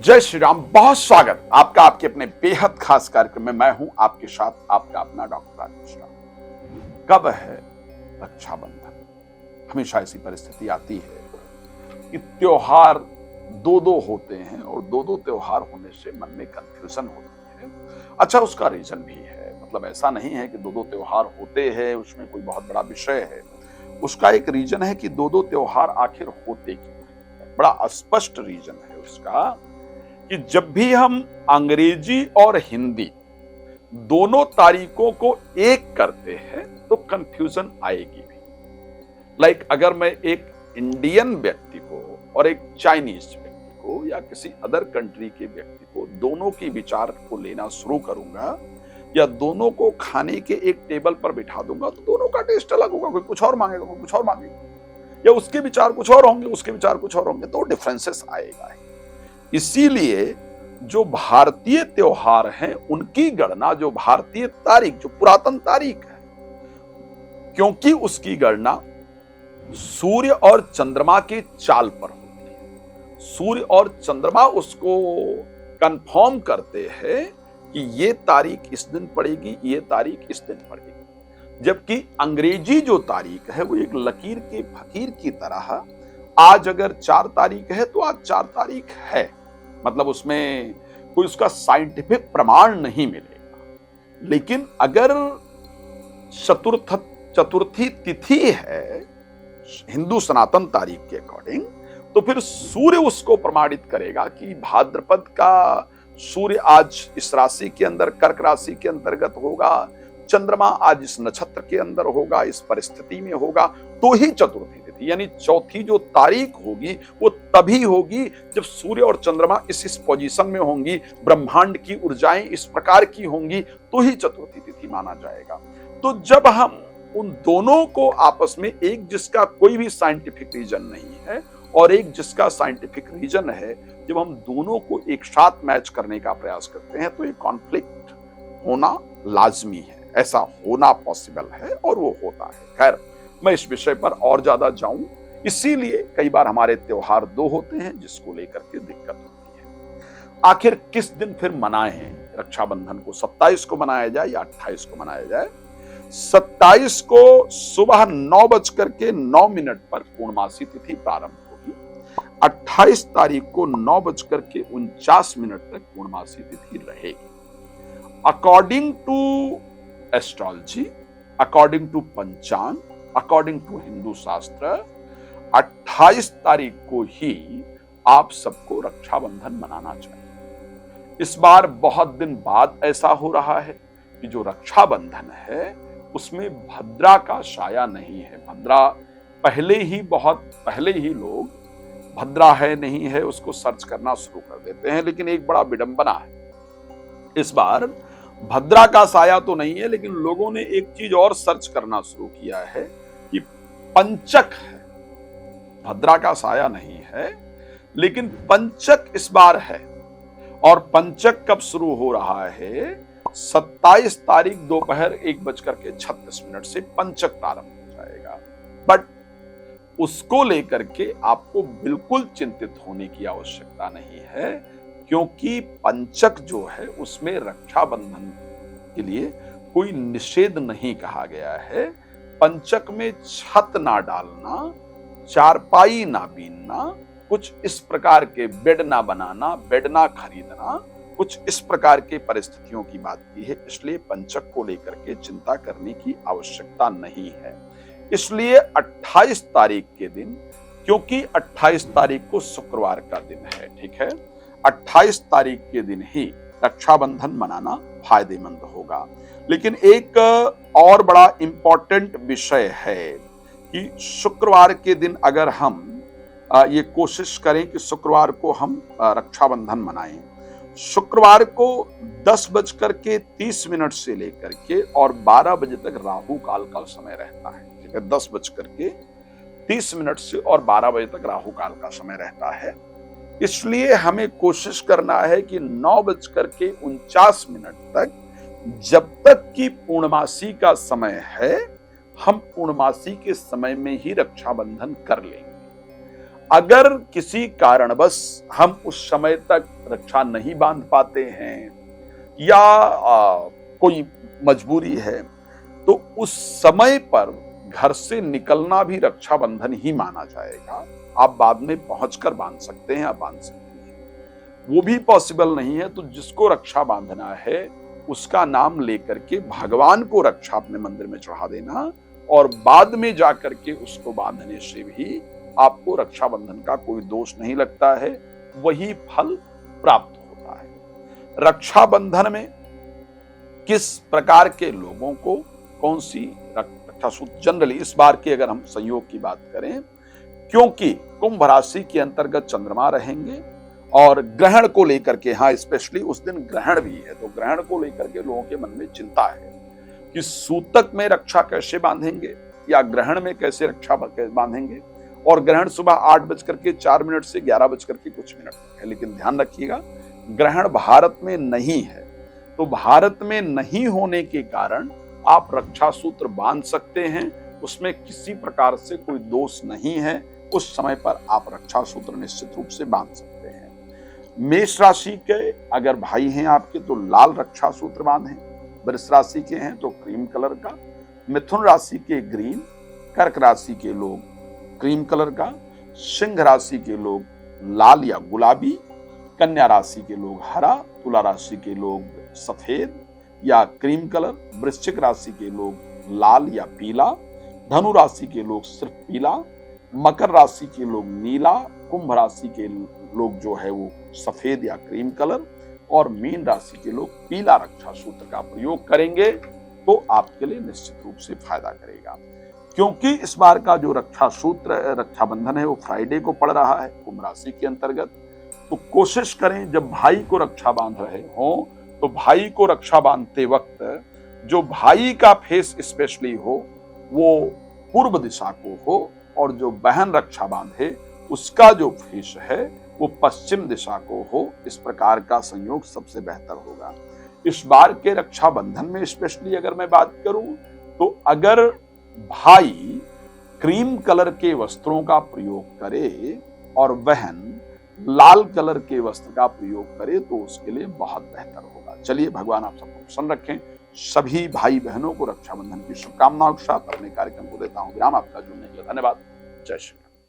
जय श्री राम। बहुत स्वागत आपका आपके अपने बेहद खास कार्यक्रम में। मैं हूं आपके साथ आपका अपना डॉक्टर राजेश राम। कब है रक्षाबंधन? हमेशा ऐसी परिस्थिति आती है कि त्योहार दो दो होते हैं और दो दो त्योहार होने से मन में कंफ्यूजन होती है। अच्छा, उसका रीजन भी है। मतलब ऐसा नहीं है कि दो दो त्योहार होते हैं उसमें कोई बहुत बड़ा विषय है। उसका एक रीजन है कि दो दो त्योहार आखिर होते क्यों हैं। बड़ा स्पष्ट रीजन है उसका कि जब भी हम अंग्रेजी और हिंदी दोनों तारीखों को एक करते हैं तो कंफ्यूजन आएगी भी। अगर मैं एक इंडियन व्यक्ति को और एक चाइनीज व्यक्ति को या किसी अदर कंट्री के व्यक्ति को दोनों की विचार को लेना शुरू करूंगा या दोनों को खाने के एक टेबल पर बिठा दूंगा तो दोनों का टेस्ट अलग होगा। कोई कुछ और मांगेगा, कोई कुछ और मांगेगा, या उसके विचार कुछ और होंगे, उसके विचार कुछ और होंगे, तो डिफरेंसेस आएगा। इसीलिए जो भारतीय त्योहार हैं उनकी गणना, जो भारतीय तारीख, जो पुरातन तारीख है, क्योंकि उसकी गणना सूर्य और चंद्रमा के चाल पर होती है। सूर्य और चंद्रमा उसको कंफर्म करते हैं कि ये तारीख इस दिन पड़ेगी, ये तारीख इस दिन पड़ेगी। जबकि अंग्रेजी जो तारीख है वो एक लकीर के फकीर की तरह, आज अगर 4 तारीख है तो आज 4 तारीख है। मतलब उसमें कोई उसका साइंटिफिक प्रमाण नहीं मिलेगा। लेकिन अगर चतुर्थी तिथि है हिंदू सनातन तारीख के अकॉर्डिंग, तो फिर सूर्य उसको प्रमाणित करेगा कि भाद्रपद का सूर्य आज इस राशि के अंदर, कर्क राशि के अंतर्गत होगा, चंद्रमा आज इस नक्षत्र के अंदर होगा, इस परिस्थिति में होगा, तो ही चतुर्थी तिथि यानी चौथी जो तारीख होगी वो तभी होगी जब सूर्य और चंद्रमा इस पोजीशन में होंगी, ब्रह्मांड की ऊर्जाएं इस प्रकार की होंगी, तो ही चतुर्थी तिथि माना जाएगा। तो जब हम उन दोनों को आपस में, एक जिसका कोई भी साइंटिफिक रीजन नहीं है और एक जिसका साइंटिफिक रीजन है, जब हम दोनों को एक साथ मैच करने का प्रयास करते हैं तो एक कॉन्फ्लिक्ट होना लाजमी है। ऐसा होना पॉसिबल है और वो होता है। खैर, मैं इस विषय पर और ज्यादा जाऊं, इसीलिए कई बार हमारे त्योहार दो होते हैं जिसको लेकर के दिक्कत होती है। आखिर किस दिन फिर मनाएं रक्षाबंधन को? 27 को मनाया जाए या 28 को मनाया जाए? 27 को सुबह 9:09 पर पूर्णमासी तिथि प्रारंभ होगी। 28 तारीख को 9:49 तक पूर्णमासी तिथि रहेगी। According to astrology, according to panchang, according to Hindu shastra, 28 तारीख को ही आप सबको रक्षाबंधन मनाना चाहिए। इस बार बहुत दिन बाद ऐसा हो रहा है कि जो रक्षाबंधन है उसमें भद्रा का साया नहीं है। भद्रा बहुत पहले ही लोग भद्रा है नहीं है उसको सर्च करना शुरू कर देते हैं, लेकिन एक बड़ा विडंबना है। इस बार भद्रा का साया तो नहीं है, लेकिन लोगों ने एक चीज और सर्च करना शुरू किया है कि पंचक है। भद्रा का साया नहीं है लेकिन पंचक इस बार है। और पंचक कब शुरू हो रहा है? 27 तारीख दोपहर 1:36 से पंचक प्रारंभ हो जाएगा। बट उसको लेकर के आपको बिल्कुल चिंतित होने की आवश्यकता नहीं है, क्योंकि पंचक जो है उसमें रक्षाबंधन के लिए कोई निषेध नहीं कहा गया है। पंचक में छत ना डालना, चारपाई ना बीनना, कुछ इस प्रकार के बेड ना बनाना, बेड ना खरीदना, कुछ इस प्रकार के परिस्थितियों की बात की है। इसलिए पंचक को लेकर के चिंता करने की आवश्यकता नहीं है। इसलिए 28 तारीख के दिन, क्योंकि 28 तारीख को शुक्रवार का दिन है, ठीक है, 28 तारीख के दिन ही रक्षाबंधन मनाना फायदेमंद होगा। लेकिन एक और बड़ा इंपॉर्टेंट विषय है कि शुक्रवार के दिन अगर हम ये कोशिश करें कि शुक्रवार को हम रक्षाबंधन मनाएं, शुक्रवार को 10:30 से लेकर के और 12 बजे तक राहु काल का समय रहता है, ठीक है। 10:30 से और 12 बजे तक राहु काल का समय रहता है। इसलिए हमें कोशिश करना है कि 9:49 तक, जब तक कि पूर्णमासी का समय है, हम पूर्णमासी के समय में ही रक्षाबंधन कर लेंगे। अगर किसी कारणवश हम उस समय तक रक्षा नहीं बांध पाते हैं या कोई मजबूरी है, तो उस समय पर घर से निकलना भी रक्षाबंधन ही माना जाएगा। आप बाद में पहुंचकर बांध सकते हैं, आप बांध सकते हैं। वो भी पॉसिबल नहीं है तो जिसको रक्षा बांधना है उसका नाम लेकर के भगवान को रक्षा अपने मंदिर में चढ़ा देना और बाद में जाकर के उसको बांधने से भी आपको रक्षाबंधन का कोई दोष नहीं लगता है, वही फल प्राप्त होता है। रक्षाबंधन में किस प्रकार के लोगों को कौन सी रक्षा सूत्र, जनरली इस बार की अगर हम संयोग की बात करें, क्योंकि कुंभ राशि के अंतर्गत चंद्रमा रहेंगे और ग्रहण को लेकर के, हाँ स्पेशली उस दिन ग्रहण भी है, तो ग्रहण को लेकर के लोगों के मन में चिंता है कि सूतक में रक्षा कैसे बांधेंगे या ग्रहण में कैसे रक्षा बांधेंगे। और ग्रहण सुबह 8:04 से 11:कुछ है, लेकिन ध्यान रखिएगा ग्रहण भारत में नहीं है, तो भारत में नहीं होने के कारण आप रक्षा सूत्र बांध सकते हैं, उसमें किसी प्रकार से कोई दोष नहीं है। उस समय पर आप रक्षा सूत्र निश्चित रूप से बांध सकते हैं। मेष राशि के अगर भाई हैं आपके तो लाल रक्षा सूत्र बांधें, वृष राशि के हैं तो क्रीम कलर का, मिथुन राशि के ग्रीन, कर्क राशि के लोग क्रीम कलर का, सिंह राशि के लोग लाल या गुलाबी, कन्या राशि के लोग हरा, तुला राशि के लोग सफेद या क्रीम कलर, वृश्चिक राशि के लोग लाल या पीला, धनु राशि के लोग सिर्फ पीला, मकर राशि के लोग नीला, कुंभ राशि के लोग जो है वो सफेद या क्रीम कलर और मीन राशि के लोग पीला रक्षा सूत्र का प्रयोग करेंगे तो आपके लिए निश्चित रूप से फायदा करेगा। क्योंकि इस बार का जो रक्षा सूत्र रक्षाबंधन है वो फ्राइडे को पड़ रहा है कुंभ राशि के अंतर्गत, तो कोशिश करें जब भाई को रक्षा बांध रहे हो तो भाई को रक्षा बांधते वक्त जो भाई का फेस स्पेशली हो वो पूर्व दिशा को हो और जो बहन रक्षा बांधे उसका जो फेस है वो पश्चिम दिशा को हो। इस प्रकार का संयोग सबसे बेहतर होगा। इस बार के रक्षाबंधन में स्पेशली अगर मैं बात करूं तो अगर भाई क्रीम कलर के वस्त्रों का प्रयोग करे और बहन लाल कलर के वस्त्र का प्रयोग करे तो उसके लिए बहुत बेहतर होगा। चलिए भगवान आप सबको प्रसन्न रखें। सभी भाई बहनों को रक्षाबंधन की शुभकामनाओं के साथ अपने कार्यक्रम को देता हूं विराम। आपका जुड़ने के लिए धन्यवाद। जय श्री